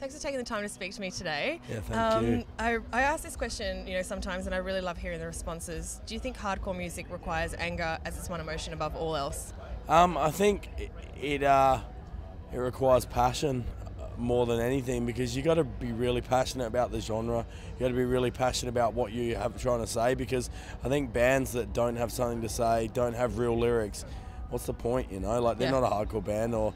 Thanks for taking the time to speak to me today. Yeah, thank you. I ask this question, sometimes, and I really love hearing the responses. Do you think hardcore music requires anger as its one emotion above all else? I think it requires passion more than anything, because you got to be really passionate about the genre. You got to be really passionate about what you have trying to say, because I think bands that don't have something to say, don't have real lyrics, what's the point? Like they're not a hardcore band, or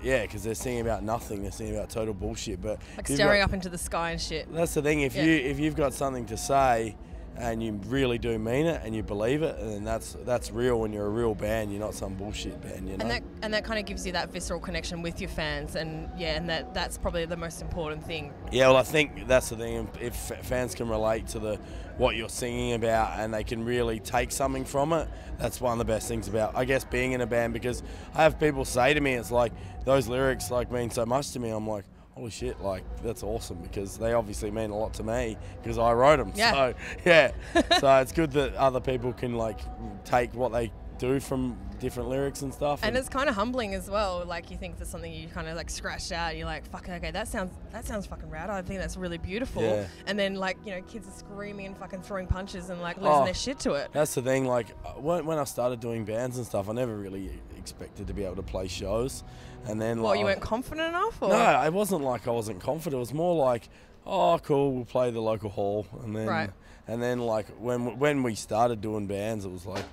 because they're singing about nothing. They're singing about total bullshit. But like staring up into the sky and shit. That's the thing. If you've got something to say, and you really do mean it, and you believe it, and that's real. When you're a real band, you're not some bullshit band, And that kind of gives you that visceral connection with your fans, and that's probably the most important thing. Yeah, well, I think that's the thing. If fans can relate to what you're singing about, and they can really take something from it, that's one of the best things about, I guess, being in a band. Because I have people say to me, it's like, those lyrics mean so much to me. I'm like, holy shit, that's awesome, because they obviously mean a lot to me because I wrote them. Yeah. So it's good that other people can take what they do from different lyrics and stuff. And it's kind of humbling as well. Like, you think there's something you kind of scratched out, and you're like, fuck, okay, that sounds fucking rad. I think that's really beautiful. Yeah. And then kids are screaming and fucking throwing punches and losing their shit to it. That's the thing. When I started doing bands and stuff, I never really expected to be able to play shows. And then you weren't confident enough? Or? No, it wasn't like I wasn't confident. It was more like, oh, cool, we'll play the local hall. And then when we started doing bands, it was a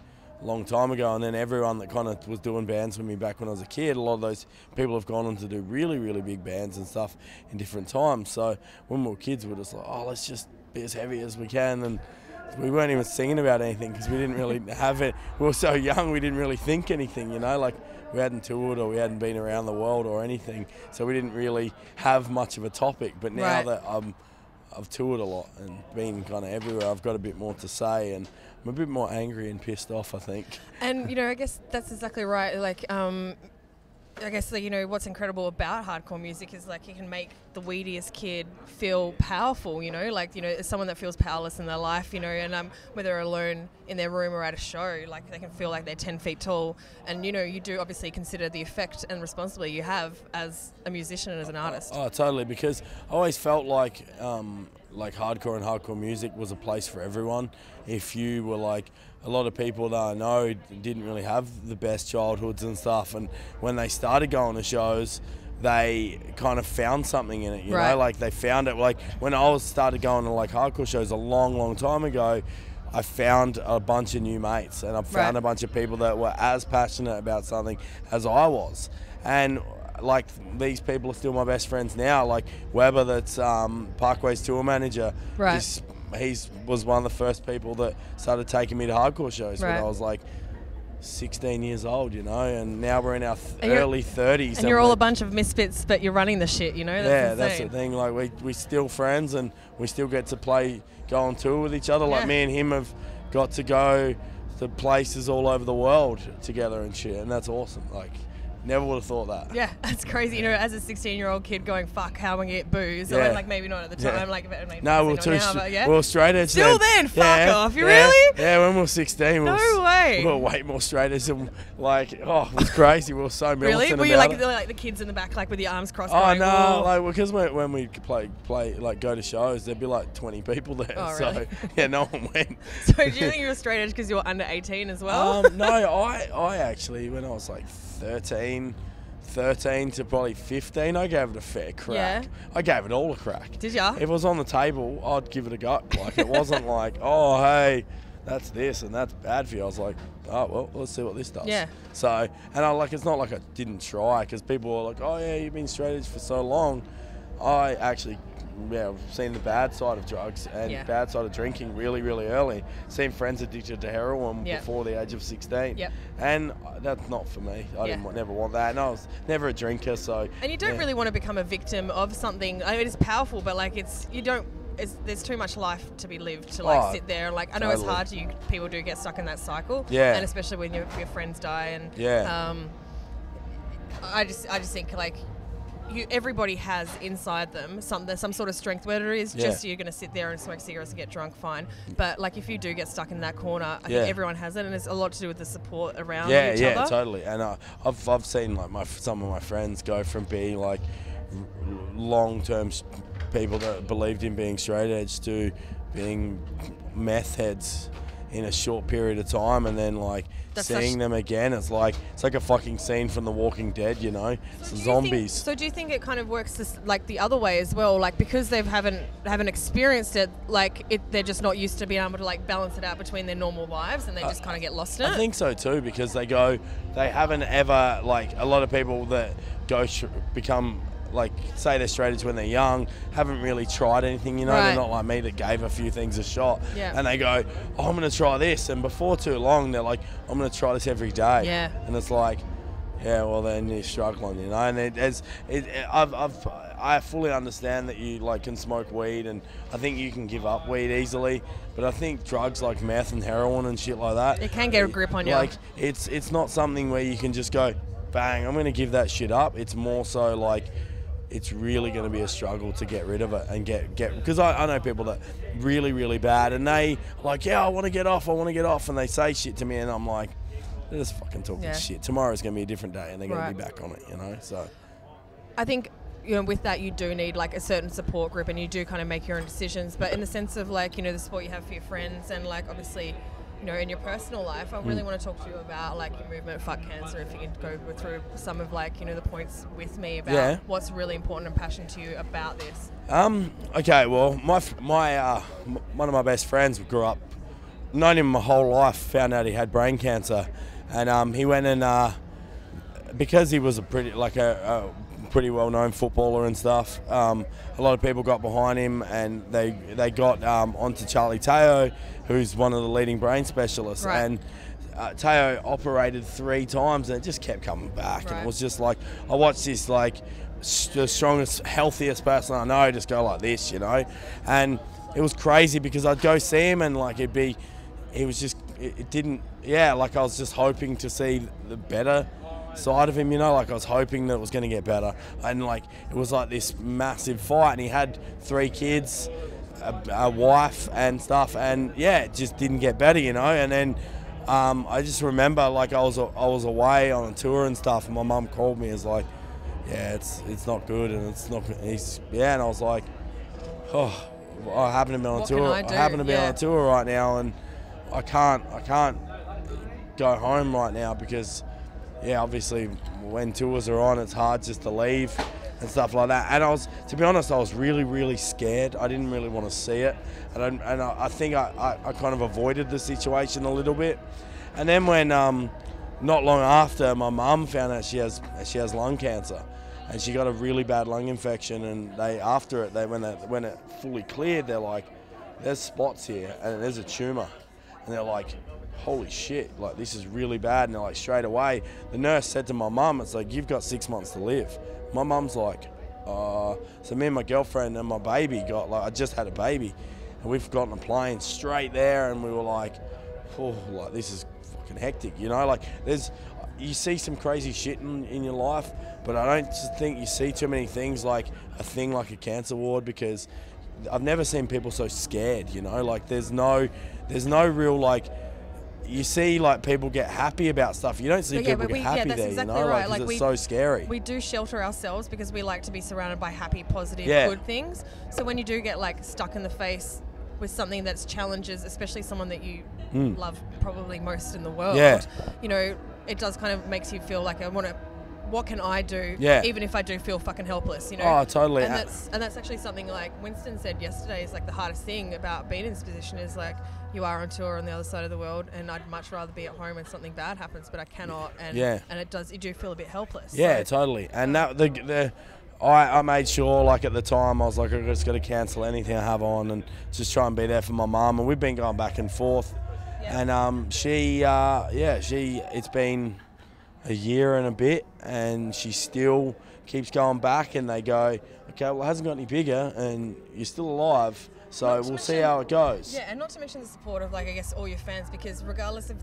long time ago, and then everyone that kind of was doing bands with me back when I was a kid, a lot of those people have gone on to do really, really big bands and stuff in different times. So when we were kids, we were just like, oh, let's just be as heavy as we can. And we weren't even singing about anything because we didn't really have it. We were so young, we didn't really think anything, we hadn't toured, or we hadn't been around the world or anything, so we didn't really have much of a topic. But now that I've toured a lot and been kind of everywhere, I've got a bit more to say, and I'm a bit more angry and pissed off, I think. And I guess that's exactly right. I guess what's incredible about hardcore music is you can make the weediest kid feel powerful. Someone that feels powerless in their life. And whether they're alone in their room or at a show, they can feel like they're 10 feet tall. And you do obviously consider the effect and responsibility you have as a musician and as an artist. Oh, totally. Because I always felt like hardcore and hardcore music was a place for everyone. If you were a lot of people that I know didn't really have the best childhoods and stuff, and when they started going to shows, they kind of found something in it, you know, they found it. When I started going to hardcore shows a long time ago, I found a bunch of new mates, and I found a bunch of people that were as passionate about something as I was. And these people are still my best friends now. Weber, that's Parkway's tour manager. He was one of the first people that started taking me to hardcore shows when I was 16 years old, and now we're in our early 30s. And you're all a bunch of misfits, but you're running the shit, That's the thing. We're still friends, and we still get to go on tour with each other. Me and him have got to go to places all over the world together and shit, and that's awesome. Never would have thought that. Yeah, that's crazy. As a 16-year-old kid going, fuck, how am I going to get booze? Or maybe not at the time. No, we're straight edge. Still then, fuck off. You really? Yeah, when we were 16. No way. We were way more straight edge. And it was crazy. We were so militant. Really? Were you the kids in the back, with the arms crossed? Oh, no. Because when we play, go to shows, there'd be 20 people there. Oh, really? So, no one went. So do you think you were straight edge because you were under 18 as well? No, I actually, when I was 13 to probably 15, I gave it a fair crack. Yeah. I gave it all a crack. Did ya? If it was on the table, I'd give it a go. It wasn't oh, hey, that's this and that's bad for you. I was like, oh, well, let's see what this does. Yeah. So, and it's not I didn't try, because people were like, oh, yeah, you've been straight edge for so long. I actually, I've seen the bad side of drugs and bad side of drinking really, really early. Seen friends addicted to heroin before the age of 16. Yep. And that's not for me. I never want that. And I was never a drinker, so. And you don't really want to become a victim of something. I mean, it's powerful, but there's too much life to be lived to sit there. I know it's hard to people do get stuck in that cycle. Yeah. And especially when your friends die. And I just think everybody has inside them some sort of strength, whether it is just you're going to sit there and smoke cigarettes and get drunk, fine. But if you do get stuck in that corner, I think everyone has it, and it's a lot to do with the support around each other. Yeah, totally. And I've seen some of my friends go from being long-term people that believed in being straight edge to being meth heads in a short period of time, and then like seeing them again, it's like a fucking scene from The Walking Dead, you know. So zombies. So do you think it kind of works like the other way as well, like because they haven't experienced it, like they're just not used to being able to like balance it out between their normal lives, and they just kind of get lost in it? I think so too, because they haven't ever, like a lot of people that become like, say they're straight edge when they're young, haven't really tried anything, you know. They're not like me that gave a few things a shot. And they go, oh, I'm going to try this. And before too long, they're like, I'm going to try this every day. And it's like, yeah, well, then you're struggling, you know. And I fully understand that you like can smoke weed, and I think you can give up weed easily. But I think drugs like meth and heroin and shit like that, it can get a grip on you. Like, it's not something where you can just go, bang, I'm going to give that shit up. It's more so like, it's really going to be a struggle to get rid of it and get because I know people that really, really bad, and they like, yeah, I want to get off, and they say shit to me, and I'm like, they're just fucking talking shit. Tomorrow's going to be a different day, and they're going to be back on it, you know. So I think, you know, with that you do need like a certain support group, and you do kind of make your own decisions, but in the sense of like, you know, the support you have for your friends, and like obviously, you know, in your personal life, I really want to talk to you about like your movement, Fuck Cancer. If you could go through some of like, you know, the points with me about what's really important and passionate to you about this. Okay, well, my one of my best friends grew up, known him my whole life, found out he had brain cancer, and he went and because he was a pretty well-known footballer and stuff, a lot of people got behind him, and they got onto Charlie Teo, who's one of the leading brain specialists, and Teo operated 3 times, and it just kept coming back, and it was just like, I watched this like the strongest, healthiest person I know just go like this, you know, and it was crazy because I'd go see him, and like it didn't, like I was just hoping to see the better side of him, you know, like I was hoping that it was going to get better, and like it was like this massive fight, and he had 3 kids, a wife and stuff, and it just didn't get better, you know. And then I just remember like I was away on a tour and stuff, and my mum called me, and was like, it's not good, and it's not, and I was like, oh, I happen to be on a tour. I happen to be on a tour right now, and I can't go home right now because obviously when tours are on, it's hard just to leave and stuff like that. And to be honest, I was really, really scared. I didn't really want to see it, and I think I kind of avoided the situation a little bit. And then when not long after, my mum found out she has lung cancer, and she got a really bad lung infection. And when it fully cleared, they're like, there's spots here, and there's a tumor, and they're like, holy shit, like this is really bad. And they're like, straight away, the nurse said to my mum, it's like, you've got 6 months to live. My mum's like, so me and my girlfriend and my baby I just had a baby, and we've gotten a plane straight there, and we were like, oh, like this is fucking hectic, you know. Like you see some crazy shit in your life, but I don't think you see too many things like a thing like a cancer ward, because I've never seen people so scared, you know. Like there's no real like, you see like people get happy about stuff. You don't see people get happy there, exactly, you know, right. Like it's so scary. We do shelter ourselves because we like to be surrounded by happy, positive, good things. So when you do get like stuck in the face with something that's challenges, especially someone that you love probably most in the world, you know, it does kind of makes you feel like what can I do, even if I do feel fucking helpless, you know? Oh, totally. And that's actually something like Winston said yesterday is like the hardest thing about being in this position is like, you are on tour on the other side of the world, and I'd much rather be at home when something bad happens, but I cannot, and you do feel a bit helpless. Yeah, so. Totally. And that I made sure, like at the time, I was like, I just got to cancel anything I have on and just try and be there for my mum. And we've been going back and forth, and it's been a year and a bit, and she still keeps going back, and they go, okay, well, it hasn't got any bigger, and you're still alive. So we'll see how it goes. Yeah, and not to mention the support of, like, I guess, all your fans, because regardless if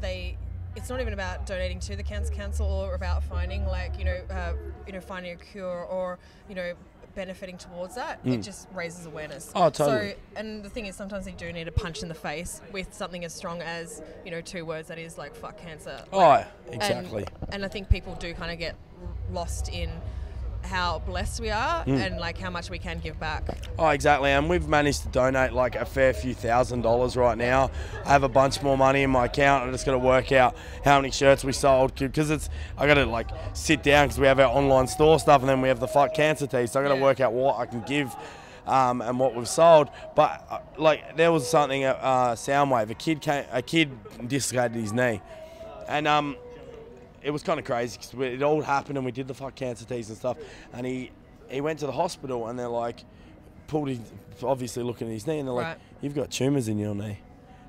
it's not even about donating to the Cancer Council or about finding, like, finding a cure or, benefiting towards that. It just raises awareness. Oh, totally. So, and the thing is, sometimes you do need a punch in the face with something as strong as, 2 words that is, like, fuck cancer. Like, exactly. And I think people do kind of get lost in how blessed we are and like how much we can give back. Oh, exactly. And we've managed to donate like a fair few $1,000s right now. I have a bunch more money in my account. I just got to work out how many shirts we sold, because I got to like sit down, because we have our online store stuff, and then we have the Fuck Cancer tees. So I got to work out what I can give and what we've sold. But like there was something at Soundwave. A kid dislocated his knee, and it was kind of crazy because it all happened and we did the Fuck Cancer tees and stuff, and he went to the hospital and they're like, obviously looking at his knee, and they're like, you've got tumours in your knee.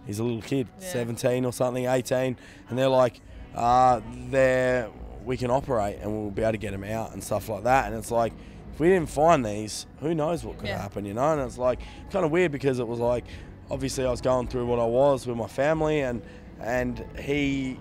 He's a little kid, 17 or something, 18, and they're like, we can operate and we'll be able to get him out and stuff like that. And it's like, if we didn't find these, who knows what could happen, you know? And it's like kind of weird, because it was like, obviously I was going through what I was with my family, and he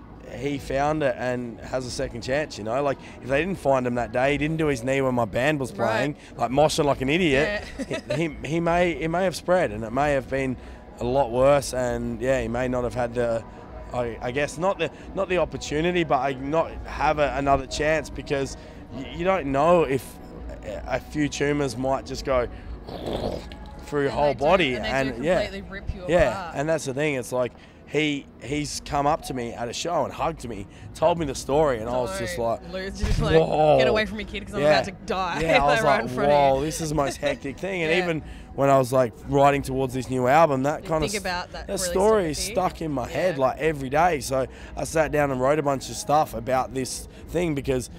found it and has a second chance, you know? Like, if they didn't find him that day, he didn't do his knee when my band was playing, like moshing like an idiot, it may have spread, and it may have been a lot worse, and he may not have had the, I guess, not the opportunity, but not have another chance, because you don't know if a few tumours might just go through your whole body, and completely rip you apart. And that's the thing, it's like, he's come up to me at a show and hugged me, told me the story, and I was just like, whoa, get away from me, kid, because I'm about to die. I was like, whoa, this is the most hectic thing. And even when I was like writing towards this new album, that kind of that story is stuck in my head like every day. So I sat down and wrote a bunch of stuff about this thing, because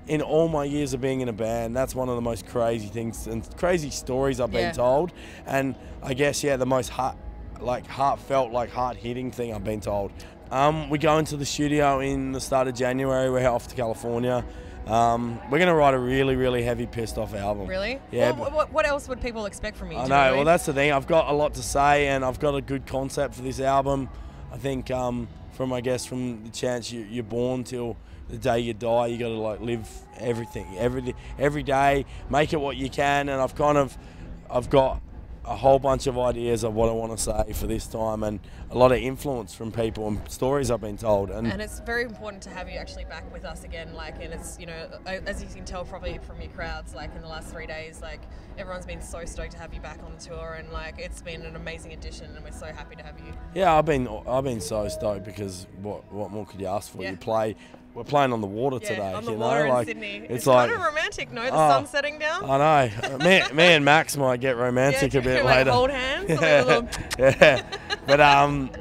in all my years of being in a band, that's one of the most crazy things and crazy stories I've been told. And I guess, the most heartfelt, like hard-hitting thing I've been told. We go into the studio in the start of January. We're off to California. We're going to write a really, really heavy pissed off album. Really? Yeah. What else would people expect from me? I know. Well, that's the thing. I've got a lot to say, and I've got a good concept for this album. I think from the chance you're born till the day you die, you got to like live everything, every day, make it what you can. And I've got a whole bunch of ideas of what I want to say for this time, and a lot of influence from people and stories I've been told. And it's very important to have you actually back with us again, like, and it's, you know, as you can tell probably from your crowds, like in the last 3 days, like everyone's been so stoked to have you back on the tour, and like it's been an amazing addition, and we're so happy to have you. Yeah, I've been so stoked, because what more could you ask for? We're playing on the water today. On the water in Sydney. It's like, kind of romantic, no? The sun's setting down. I know. me and Max might get romantic a bit later. Hold hands. But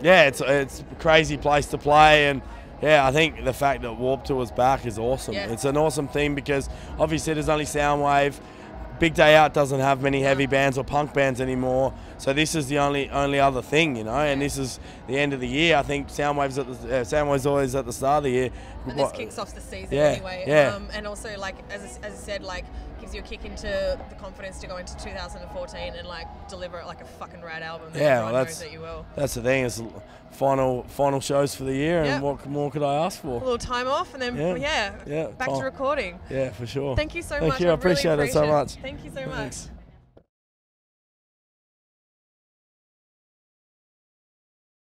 it's a crazy place to play, and I think the fact that Warped Tour is back is awesome. It's an awesome thing, because obviously there's only Soundwave. Big Day Out doesn't have many heavy bands or punk bands anymore, so this is the only other thing, you know. And this is the end of the year. I think Soundwave's always at the start of the year. And this kicks off the season anyway. And also, like as I said, like gives you a kick into the confidence to go into 2014 and like deliver like a fucking rad album. Knows that you will. That's the thing. It's final shows for the year, and what more could I ask for? A little time off, and then back to recording. Yeah, for sure. Thank you so much. Thank you. I appreciate it so much. Thank you so much.